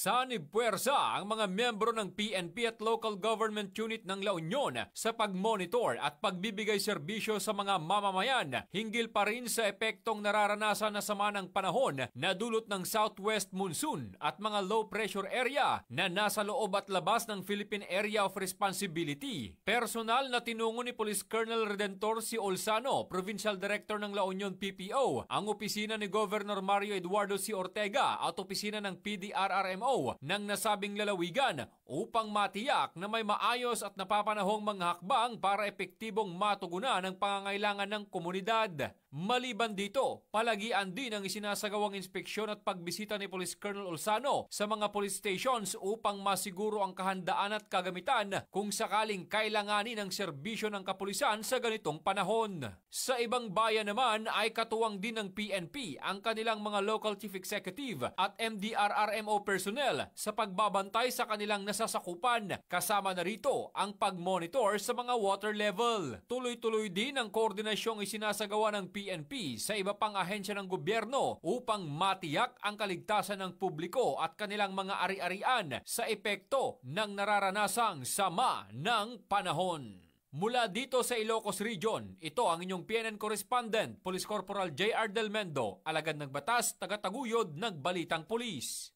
Sanib-puwersa ang mga miyembro ng PNP at local government unit ng La Union sa pagmonitor at pagbibigay serbisyo sa mga mamamayan hinggil pa rin sa epektong nararanasan na sama ng panahon na dulot ng southwest monsoon at mga low pressure area na nasa loob at labas ng Philippine Area of Responsibility. Personal na tinungo ni Police Colonel Redentor C. Olsano, Provincial Director ng La Union PPO, ang opisina ni Governor Mario Eduardo C. Ortega at opisina ng PDRRMO ng nasabing lalawigan upang matiyak na may maayos at napapanahong mga hakbang para epektibong matugunan ang pangangailangan ng komunidad. Maliban dito, palagian din ang isinasagawang inspeksyon at pagbisita ni Police Colonel Olsano sa mga police stations upang masiguro ang kahandaan at kagamitan kung sakaling kailanganin ang serbisyo ng kapulisan sa ganitong panahon. Sa ibang bayan naman ay katuwang din ng PNP ang kanilang mga local chief executive at MDRRMO personnel sa pagbabantay sa kanilang nasasakupan, kasama na rito ang pagmonitor sa mga water level. Tuloy-tuloy din ang koordinasyong isinasagawa ng PNP sa iba pang ahensya ng gobyerno upang matiyak ang kaligtasan ng publiko at kanilang mga ari-arian sa epekto ng nararanasang sama ng panahon. Mula dito sa Ilocos Region, ito ang inyong PNN correspondent, Police Corporal J.R. Del Mendo, alagad ng batas, taga-taguyod ng Balitang Pulis.